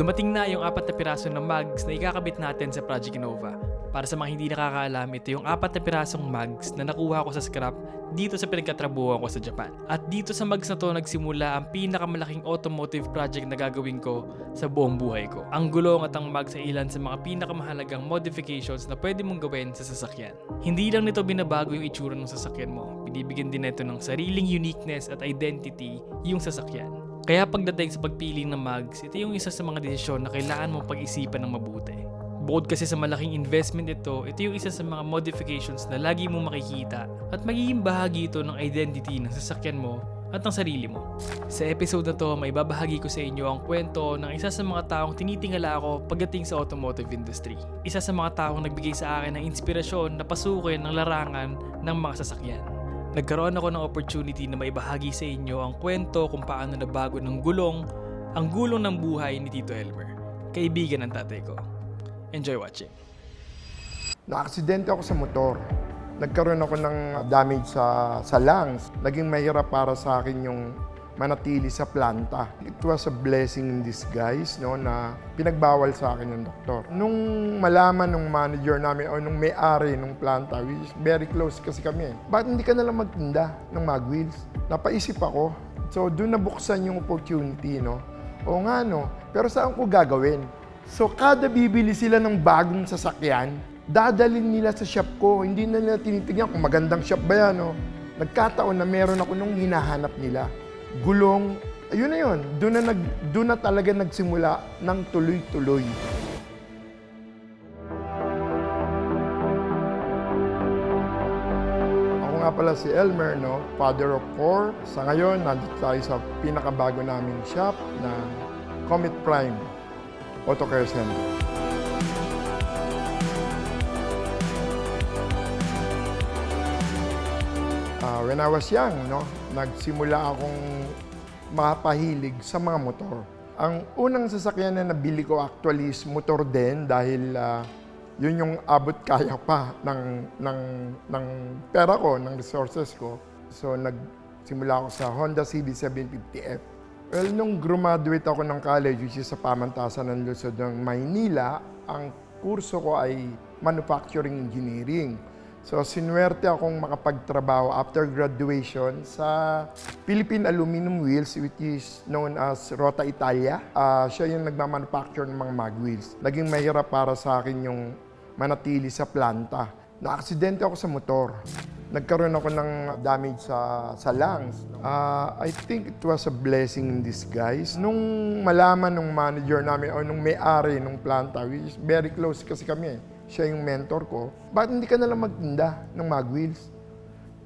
Dumating na yung 4 na piraso ng mugs na ikakabit natin sa Project Innova. Para sa mga hindi nakakaalam, ito yung 4 na pirasong mugs na nakuha ko sa scrap dito sa pinagkatrabuhan ko sa Japan. At dito sa mugs na to nagsimula ang pinakamalaking automotive project na gagawin ko sa buong buhay ko. Ang gulong at ang mugs ay ilan sa mga pinakamahalagang modifications na pwede mong gawin sa sasakyan. Hindi lang nito binabago yung itsura ng sasakyan mo, binibigyan din nito ng sariling uniqueness at identity yung sasakyan. Kaya pagdating sa pagpili ng mugs, ito yung isa sa mga desisyon na kailangan mong pag-isipan ng mabuti. Bukod kasi sa malaking investment ito yung isa sa mga modifications na lagi mong makikita at magiging bahagi ito ng identity ng sasakyan mo at ng sarili mo. Sa episode na to, may babahagi ko sa inyo ang kwento ng isa sa mga taong tinitingala ako pagdating sa automotive industry. Isa sa mga taong nagbigay sa akin ng inspirasyon na pasukin ang larangan ng mga sasakyan. Nagkaroon ako ng opportunity na maibahagi sa inyo ang kwento kung paano nabago ng gulong ang gulong ng buhay ni Tito Elmer, kaibigan ng tatay ko. Enjoy watching. Naaksidente ako sa motor. Nagkaroon ako ng damage sa lungs. Naging mahirap para sa akin yung manatili sa planta. It was a blessing in disguise, no, na pinagbawal sa akin ng doktor. Nung malaman ng manager namin o nung may-ari ng planta, which is very close kasi kami, bakit hindi ka nalang magtinda ng mag wheels? Napaisip ako. So doon nabuksan yung opportunity, no? O nga, no? Pero saan ko gagawin? So kada bibili sila ng bagong sasakyan, dadalhin nila sa shop ko. Hindi na nila tinitignan kung magandang shop ba yan, no? Nagkataon na meron ako nung hinahanap nila. Gulong, ayun na yun. Doon na talaga nagsimula ng tuloy-tuloy. Ako nga pala si Elmer, no? Father of 4. Sa ngayon, nandito tayo sa pinakabago naming shop na Comet Prime Auto Care Center. When I was young, no, nagsimula akong mapahilig sa mga motor. Ang unang sasakyan na nabili ko actually is motor din dahil yun yung abot kaya pa ng pera ko, ng resources ko. So nagsimula ako sa Honda CB750F. Well, nung graduate ako ng college, which is sa Pamantasan ng Luzon ng Maynila, ang kurso ko ay Manufacturing Engineering. So, sinuwerte akong makapagtrabaho after graduation sa Philippine Aluminum Wheels, which is known as Rota Italia. Siya yung nagmamanufacture ng mga mag wheels. Naging mahirap para sa akin yung manatili sa planta. Naaksidente ako sa motor. Nagkaroon ako ng damage sa lungs. I think it was a blessing in disguise. Nung malaman ng manager namin o nung may-ari ng planta, which is very close kasi kami, siya yung mentor ko, bakit hindi ka nalang magtinda ng mag wheels?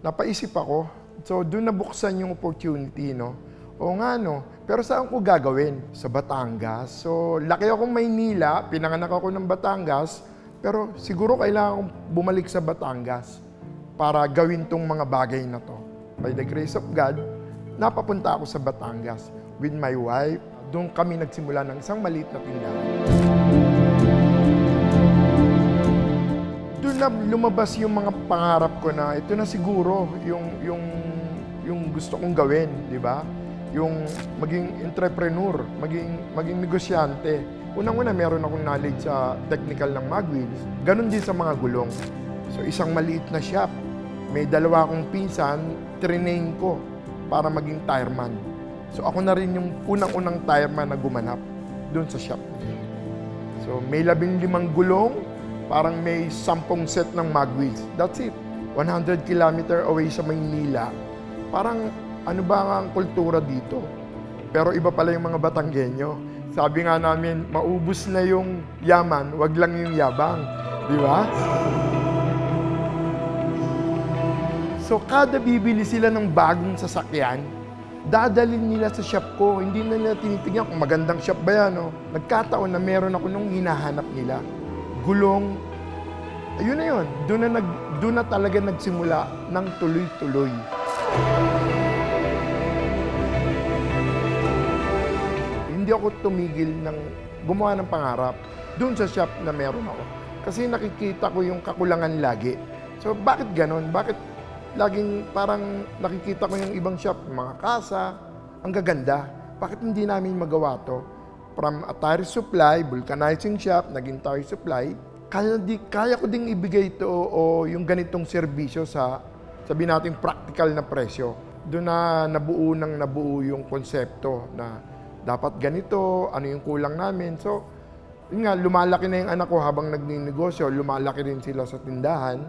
Napaisip ako. So, doon nabuksan yung opportunity, no? O nga, no? Pero saan ko gagawin? Sa Batangas. So, laki akong Maynila, pinanganak ako ng Batangas, pero siguro kailangan akong bumalik sa Batangas para gawin tong mga bagay na to. By the grace of God, napapunta ako sa Batangas with my wife. Doon kami nagsimula ng isang maliit na tindahan. Doon na lumabas yung mga pangarap ko na ito na siguro yung gusto kong gawin, di ba? Yung maging entrepreneur, maging negosyante. Unang-una, meron akong knowledge sa technical ng mag wheels. Ganon din sa mga gulong. So, isang maliit na shop. May dalawa akong pinsan, trinain ko para maging tireman. So, ako na rin yung unang-unang tireman na gumanap doon sa shop. So, may 15 gulong, parang may 10 set ng mag wheels. That's it. 100 kilometer away sa Maynila. Parang ano ba ang kultura dito? Pero iba pala yung mga Batanggenyo. Sabi nga namin, maubos na yung yaman, wag lang yung yabang. Di ba? So, kada bibili sila ng bagong sasakyan, dadalhin nila sa shop ko. Hindi na nila tinitignan kung magandang shop ba yan. No? Nagkataon na meron ako nung hinahanap nila. Gulong, ayun na yun. Doon na talaga nagsimula ng tuloy-tuloy. Hindi ako tumigil ng gumawa ng pangarap doon sa shop na meron ako. Kasi nakikita ko yung kakulangan lagi. So, bakit ganon? Bakit laging parang nakikita ko yung ibang shop, mga kasa, ang gaganda. Bakit hindi namin magawa to? from a tire supply, vulcanizing shop, naging tire supply, kaya ko ding ibigay ito o yung ganitong serbisyo sa, sabi natin, practical na presyo. Doon na nabuo yung konsepto na dapat ganito, ano yung kulang namin. So, yun nga, lumalaki na yung anak ko habang nagninegosyo, lumalaki rin sila sa tindahan.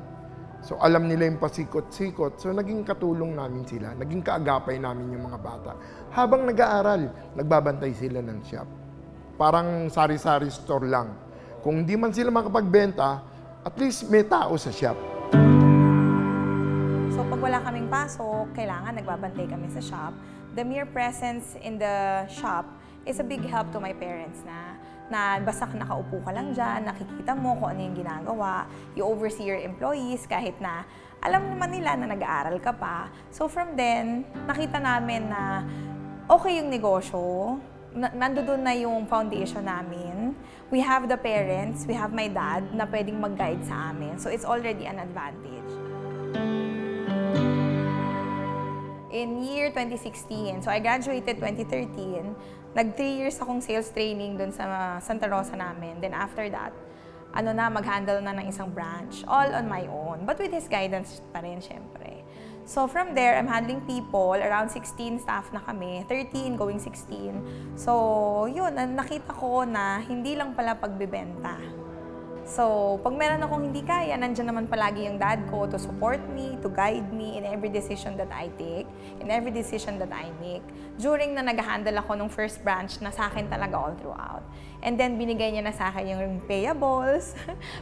So, alam nila yung pasikot-sikot. So, naging katulong namin sila, naging kaagapay namin yung mga bata. Habang nag-aaral, nagbabantay sila ng shop. Parang sari-sari store lang. Kung hindi man sila makapagbenta, at least may tao sa shop. So pag wala kaming pasok, kailangan nagbabantay kami sa shop. The mere presence in the shop is a big help to my parents na basta nakaupo ka lang dyan, nakikita mo kung ano yung ginagawa, you oversee your employees kahit na alam naman nila na nag-aaral ka pa. So from then, nakita namin na okay yung negosyo, nandoon na yung foundation namin. We have the parents, we have my dad na pwedeng mag-guide sa amin. So it's already an advantage. In year 2016, so I graduated 2013, nag 3 years akong sales training dun sa Santa Rosa namin. Then after that, mag-handle na ng isang branch, all on my own. But with his guidance pa rin, syempre. So from there, I'm handling people, around 16 staff na kami, 13 going 16. So yun, nakita ko na hindi lang pala pagbibenta. So pag meron akong hindi kaya, nandiyan naman palagi yung dad ko to support me, to guide me in every decision that I take, in every decision that I make. During na nag-handle ako ng first branch na sa akin talaga all throughout. And then binigay niya na sa akin yung payables,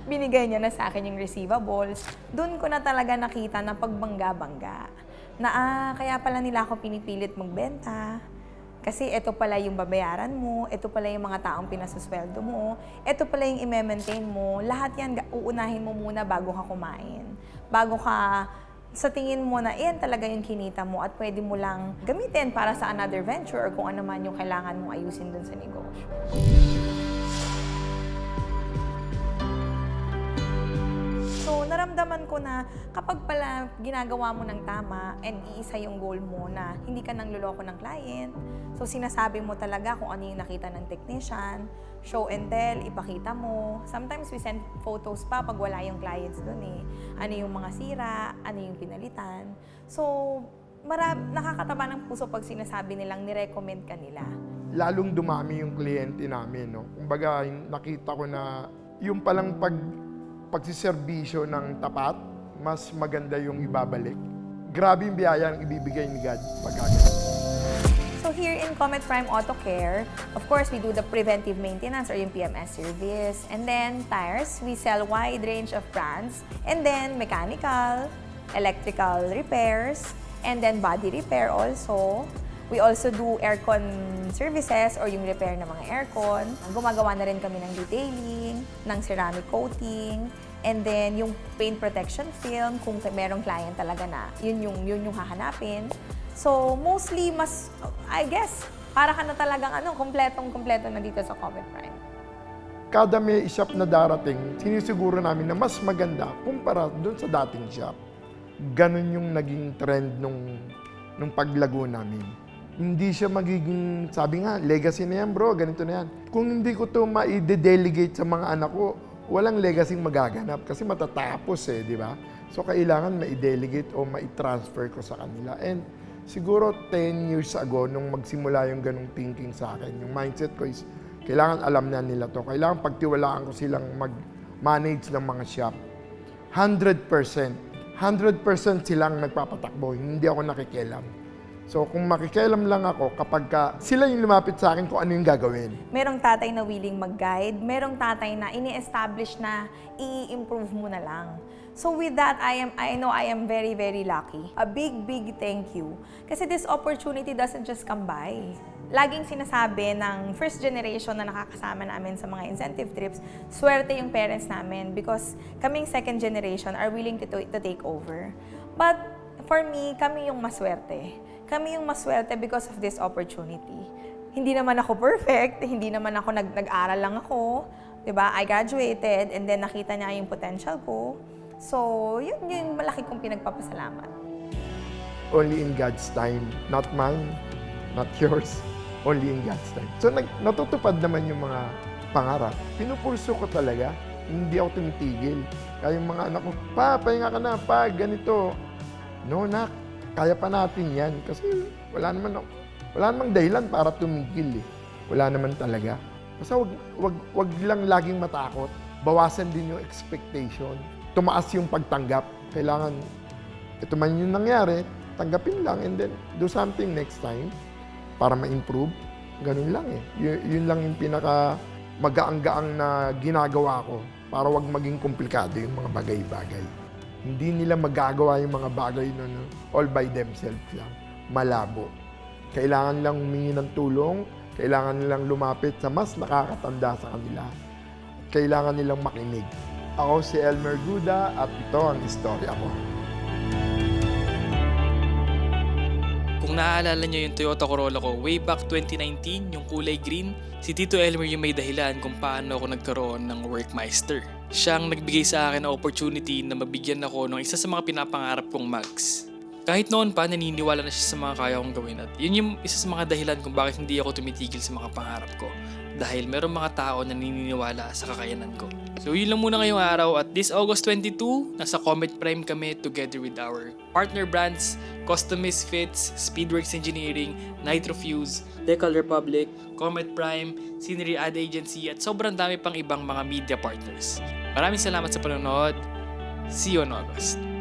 binigay niya na sa akin yung receivables. Doon ko na talaga nakita na pagbangga-bangga. Na kaya pala nila ako pinipilit magbenta. Kasi ito pala yung babayaran mo, ito pala yung mga taong pinasusweldo mo, ito pala yung i-maintain mo. Lahat yan uunahin mo muna bago ka kumain. Bago ka sa tingin mo na yan talaga yung kinita mo at pwede mo lang gamitin para sa another venture or kung ano man yung kailangan mong ayusin dun sa negosyo. So, naramdaman ko na kapag pala ginagawa mo ng tama and iisa yung goal mo na hindi ka nang luloko ng client, so sinasabi mo talaga kung ano yung nakita ng technician, show and tell, ipakita mo. Sometimes we send photos pa pag wala yung clients dun eh. Ano yung mga sira, ano yung pinalitan. So, nakakataba ng puso pag sinasabi nilang nirecommend ka nila. Lalong dumami yung kliyente namin, no? Kumbaga, nakita ko na yung palang pagsiservisyo ng tapat, mas maganda yung ibabalik. Grabe yung biyaya ang ibibigay ni God pagkagawa. So here in Comet Prime Auto Care, of course, we do the preventive maintenance or yung PMS service. And then tires, we sell wide range of brands. And then mechanical, electrical repairs, and then body repair also. We also do aircon services or yung repair ng mga aircon. Gumagawa na rin kami ng detailing, ng ceramic coating, and then yung paint protection film kung merong client talaga na yun yung hahanapin. So mostly I guess, para ka na talagang kompletong-kompleto na dito sa Comet Prime. Kada may shop na darating, sinisiguro namin na mas maganda kumpara doon sa dating shop. Ganon yung naging trend nung paglago namin. Hindi siya magiging, sabi nga, legacy na yan bro, ganito na yan. Kung hindi ko to ma-delegate sa mga anak ko, walang legacy magaganap kasi matatapos di ba? So kailangan ma-delegate o ma-transfer ko sa kanila. And siguro 10 years ago, nung magsimula yung ganong thinking sa akin, yung mindset ko is, kailangan alam na nila to. Kailangan pagtiwalaan ko silang mag-manage ng mga shop. 100% silang nagpapatakbo, hindi ako nakikialam. So kung makikialam lang ako kapag sila yung lumapit sa akin kung ano yung gagawin. Merong tatay na willing mag-guide, merong tatay na ini-establish na i-improve mo na lang. So with that, I know I am very, very lucky. A big, big thank you. Kasi this opportunity doesn't just come by. Laging sinasabi ng first generation na nakakasama namin sa mga incentive trips, swerte yung parents namin because kaming second generation are willing to take over. But for me, kami yung maswerte. Kami yung maswerte because of this opportunity. Hindi naman ako perfect, hindi naman ako nag-aral lang ako, 'di ba? I graduated and then nakita niya yung potential ko. So, yun yung malaki kong pinagpapasalamat. Only in God's time, not mine, not yours. only in God's time. So natutupad naman yung mga pangarap. Pinupulso ko talaga, hindi ako tumitigil. Kaya yung mga anak ko, pa, pahinga ka na, pa, ganito. No, nak, kaya pa natin yan. Kasi wala namang dahilan para tumigil eh. Wala naman talaga. Basta wag lang laging matakot. Bawasan din yung expectation. Tumaas yung pagtanggap. Kailangan, ito man yung nangyari, tanggapin lang and then do something next time para ma-improve. Ganun lang eh. Yun lang yung pinaka magaang-gaang na ginagawa ko para wag maging komplikado yung mga bagay-bagay. Hindi nila magagawa yung mga bagay na all by themselves lang. Malabo. Kailangan lang humingi ng tulong, kailangan nilang lumapit sa mas nakakatanda sa kanila. Kailangan nilang makinig. Ako si Elmer Guda at ito ang istorya ko. Kung naaalala nyo yung Toyota Corolla ko way back 2019, yung kulay green, si Tito Elmer yung may dahilan kung paano ako nagkaroon ng Workmeister. Siya ang nagbigay sa akin ng opportunity na mabigyan ako ng isa sa mga pinapangarap kong mags. Kahit noon pa, naniniwala na siya sa mga kaya kong gawin at yun yung isa sa mga dahilan kung bakit hindi ako tumitigil sa mga pangarap ko. Dahil meron mga tao na naniniwala sa kakayanan ko. So yun lang muna ngayong araw at this August 22, nasa Comet Prime kami together with our partner brands, Custom Misfits, Speedworks Engineering, Nitro Fuse, Decal Republic, Comet Prime, Scenery Ad Agency at sobrang dami pang ibang mga media partners. Maraming salamat sa panonood. See you on August.